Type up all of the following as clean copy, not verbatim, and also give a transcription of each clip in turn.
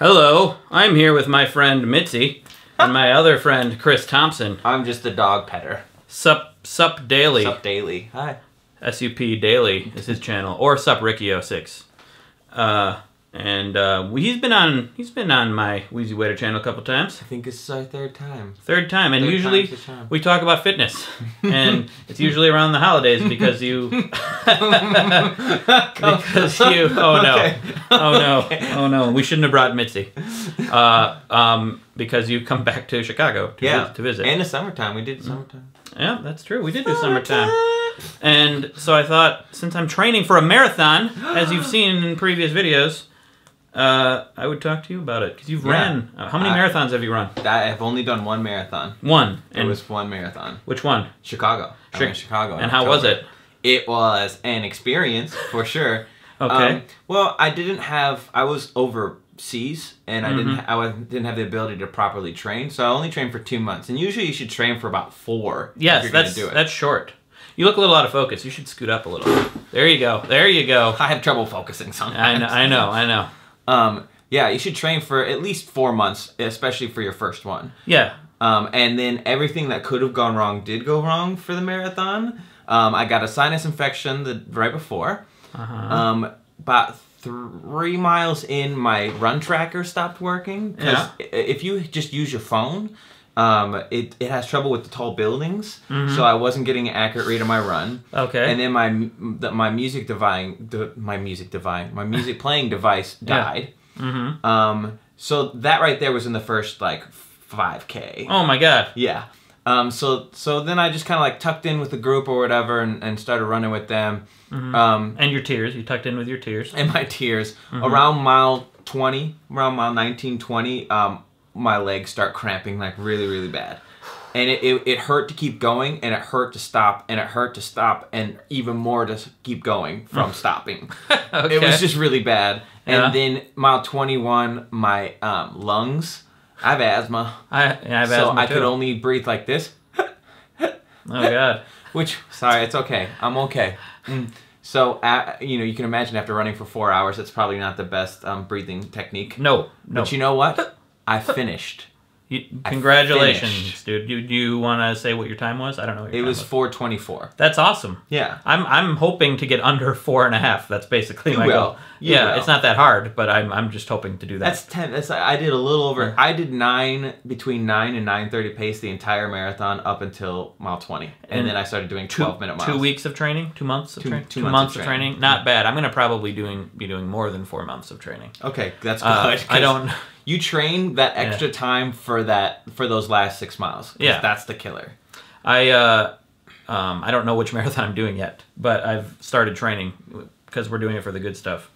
Hello, I'm here with my friend Mitzi and my other friend Chris Thompson. I'm just the dog petter. Sup Daily. Sup Daily. Hi. SUP Daily is his channel, or Sup Ricky06. He's been on my Wheezy Waiter channel a couple times. I think this is our third time. Third time, and usually we talk about fitness, and it's usually around the holidays because you. Oh no, we shouldn't have brought Mitzi. Because you come back to Chicago to visit. And the summertime, we did summertime. Yeah, that's true. We did do summertime. And so I thought, since I'm training for a marathon, as you've seen in previous videos, I would talk to you about it. Because you've ran. How many marathons have you run? I have only done one marathon. One? It was one marathon. Which one? Chicago. I went to Chicago. And how was it? It was an experience, for sure. Okay. Well, I was overseas, and I didn't have the ability to properly train, so I only trained for 2 months. And usually you should train for about 4. Yes, that's short. You look a little out of focus. You should scoot up a little. There you go. There you go. I have trouble focusing sometimes. I know. Yeah, you should train for at least 4 months, especially for your first one. Yeah. And then everything that could have gone wrong did go wrong for the marathon. I got a sinus infection right before. About 3 miles in, my run tracker stopped working. Because if you just use your phone, it has trouble with the tall buildings, so I wasn't getting an accurate read of my run. Okay. And then my music playing device died. So that right there was in the first like 5K. Oh my god. Yeah. So then I just kind of like tucked in with the group or whatever and started running with them. And your tears. You tucked in with your tears. And my tears. Around mile 20, around mile 19, 20, my legs start cramping like really, really bad. And it hurt to keep going, and it hurt to stop, and it hurt to stop, and even more to keep going from stopping. Okay. It was just really bad. And then mile 21, my lungs, I have asthma. I have asthma too. So I could only breathe like this. Oh god. Which, sorry, it's okay. I'm okay. So, you can imagine after running for 4 hours, it's probably not the best breathing technique. No. But you know what? I finished. Congratulations, dude. Do you want to say what your time was? I don't know what your time was. It was 4:24. That's awesome. Yeah. I'm hoping to get under 4.5. That's basically my goal. Yeah, it's not that hard, but I'm just hoping to do that. That's 10. I did a little over. I did between 9 and 9:30 pace the entire marathon up until mile 20, and then I started doing 12-minute miles. 2 weeks of training, 2 months of training, 2 months of training. Not bad. I'm gonna probably be doing more than 4 months of training. Okay, that's good. I don't. You train that extra time for those last 6 miles. Yeah, that's the killer. I don't know which marathon I'm doing yet, but I've started training because we're doing it for the good stuff.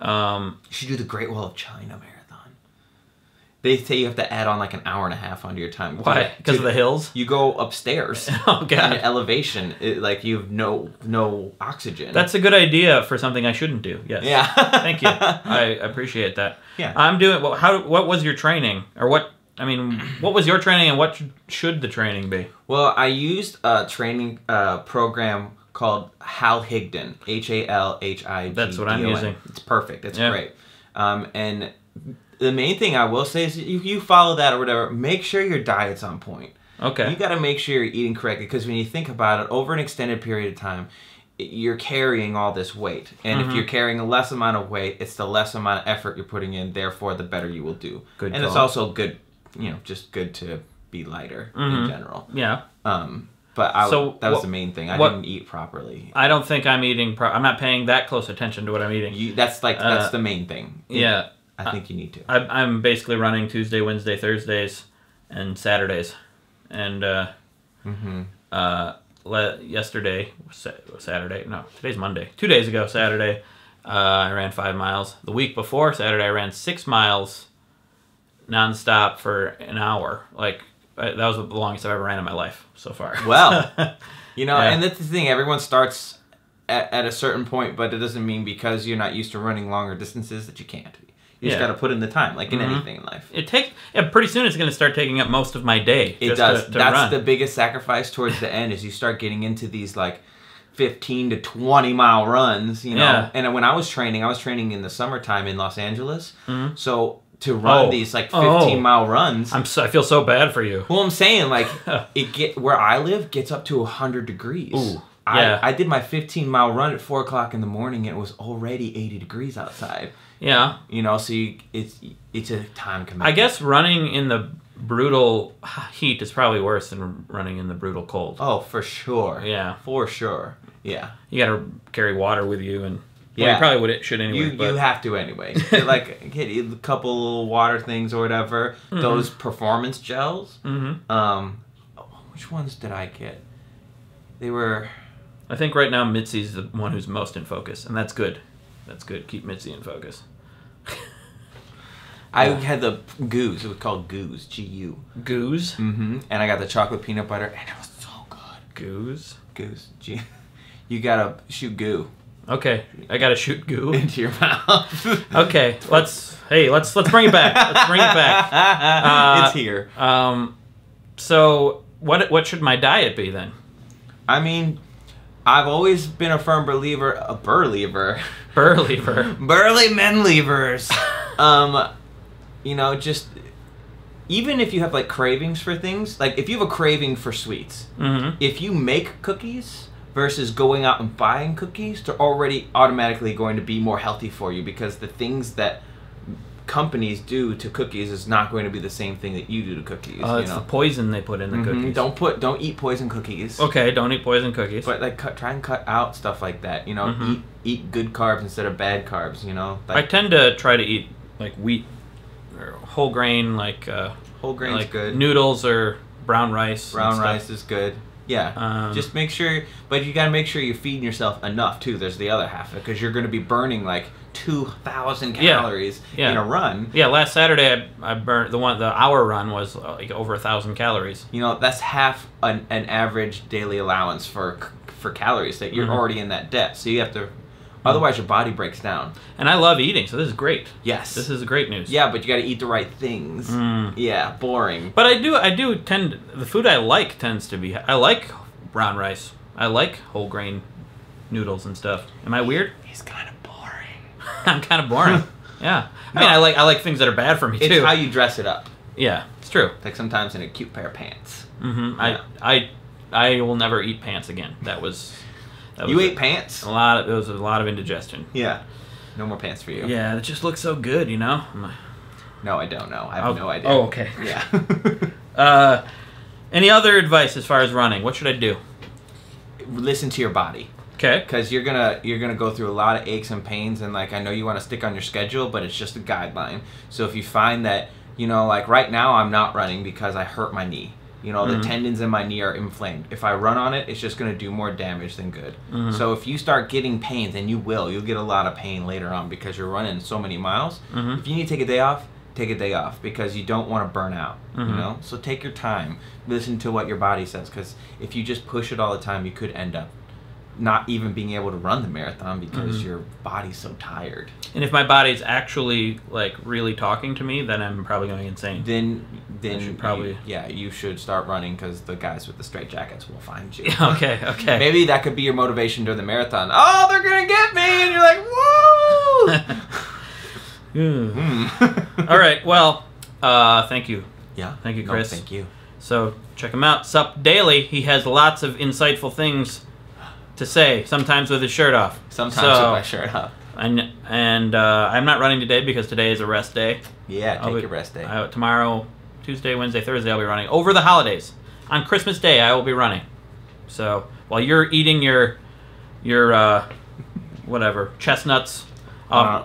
You should do the Great Wall of China marathon. They say you have to add on like an hour and a half onto your time. Why? Because of the hills? You go upstairs. Oh god. And elevation, like you have no oxygen. That's a good idea for something I shouldn't do. Yes. Yeah. Thank you. I appreciate that. Yeah. I'm doing. Well, what was your training, or what? I mean, what was your training, and what should the training be? Well, I used a training program called Hal Higdon, HALHIGDON. That's what I'm using. It's perfect. It's great. And the main thing I will say is if you follow that or whatever, make sure your diet's on point. Okay. You got to make sure you're eating correctly, because when you think about it, over an extended period of time, you're carrying all this weight. And if you're carrying a less amount of weight, it's the less amount of effort you're putting in, therefore the better you will do. Good. And it's also good, just good to be lighter in general. Yeah. But that was the main thing. I didn't eat properly. I don't think I'm eating. I'm not paying that close attention to what I'm eating. That's the main thing. Yeah. I think you need to. I'm basically running Tuesday, Wednesday, Thursdays, and Saturdays, and today's Monday. 2 days ago, Saturday, I ran 5 miles. The week before Saturday, I ran 6 miles, nonstop for an hour. Like that was the longest I've ever ran in my life so far. Well, and that's the thing. Everyone starts at a certain point, but it doesn't mean because you're not used to running longer distances that you can't. You just got to put in the time, like in anything in life. Pretty soon it's going to start taking up most of my day. It does. That's the biggest sacrifice towards the end, is you start getting into these like 15 to 20 mile runs, you know. Yeah. And when I was training in the summertime in Los Angeles. So to run these like 15-mile runs. I feel so bad for you. Well, I'm saying like where I live gets up to 100 degrees. Ooh. I did my 15-mile run at 4 o'clock in the morning, and it was already 80 degrees outside. Yeah. You know, so it's a time commitment. I guess running in the brutal heat is probably worse than running in the brutal cold. Oh, for sure. Yeah. For sure. Yeah. You got to carry water with you, and you probably should anyway. You have to anyway. Like get a couple little water things or whatever. Mm-hmm. Those performance gels. Mm-hmm. Which ones did I get? They were. I think right now Mitzi's the one who's most in focus, and that's good. That's good. Keep Mitzi in focus. I had the Goose. It was called Goose. G-U. Goose? Mm-hmm. And I got the chocolate peanut butter, and it was so good. Goose? Goose. G. You gotta shoot goo. Okay, I gotta shoot goo into your mouth. Okay, let's bring it back. Let's bring it back. It's here. So what should my diet be then? I mean, I've always been a firm believer, burly men levers. You know, just even if you have like cravings for things, like if you have a craving for sweets, if you make cookies versus going out and buying cookies, they're already automatically going to be more healthy for you, because the things that companies do to cookies is not going to be the same thing that you do to cookies. It's the poison they put in the cookies. Don't eat poison cookies. Okay, don't eat poison cookies. But like try and cut out stuff like that. You know, eat good carbs instead of bad carbs. You know, I tend to try to eat like wheat or whole grain, like whole grain's like good. Noodles or brown rice. Brown rice is good. Yeah, just make sure, but you gotta make sure you're feeding yourself enough too. There's the other half, because you're gonna be burning like 2,000 calories in a run. Yeah, last Saturday I burned the hour run was like over 1,000 calories. You know, that's half an average daily allowance for calories that you're already in that debt. So you have to, otherwise your body breaks down. And I love eating, so this is great. Yes, this is great news. Yeah, but you got to eat the right things. Yeah, boring. But I do tend, the food I like tends to be, I like brown rice. I like whole grain noodles and stuff. Am I weird? He's kind of boring. I'm kind of boring. Yeah. I mean, I like things that are bad for me too. It's how you dress it up. Yeah, it's true. Like sometimes in a cute pair of pants. Yeah. I will never eat pants again. That was you ate pants? There was a lot of indigestion. Yeah. No more pants for you. Yeah, it just looks so good, you know? No, I don't know. I have no idea. Oh, okay. Yeah. Any other advice as far as running? What should I do? Listen to your body. Okay. Because you're gonna go through a lot of aches and pains, and like I know you want to stick on your schedule, but it's just a guideline. So if you find that, you know, like right now I'm not running because I hurt my knee. You know, the tendons in my knee are inflamed. If I run on it, it's just going to do more damage than good. So if you start getting pains, and you'll get a lot of pain later on because you're running so many miles. If you need to take a day off because you don't want to burn out. You know, so take your time. Listen to what your body says, because if you just push it all the time, you could end up not even being able to run the marathon because your body's so tired. And if my body's actually like really talking to me, then I'm probably going insane. Then you should start running, because the guys with the straight jackets will find you. Okay. Maybe that could be your motivation during the marathon. Oh, they're gonna get me, and you're like, woo! All right. Well, thank you. Yeah. Thank you, Chris. No, thank you. So check him out. Sup Daily. He has lots of insightful things to say, sometimes with his shirt off. Sometimes with my shirt off. And I'm not running today because today is a rest day. Yeah, take your rest day. Tomorrow, Tuesday, Wednesday, Thursday, I'll be running. Over the holidays. On Christmas Day, I will be running. So while you're eating your whatever, chestnuts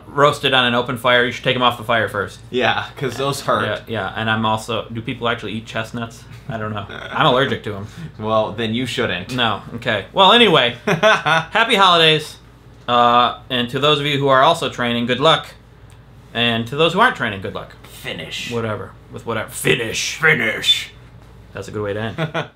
roasted on an open fire, you should take them off the fire first. Yeah, because those hurt. Yeah, and I'm also, do people actually eat chestnuts? I don't know. I'm allergic to them. Well, then you shouldn't. No, okay. Well, anyway, happy holidays. And to those of you who are also training, good luck. And to those who aren't training, good luck. Finish. Whatever. With whatever. Finish. Finish. That's a good way to end.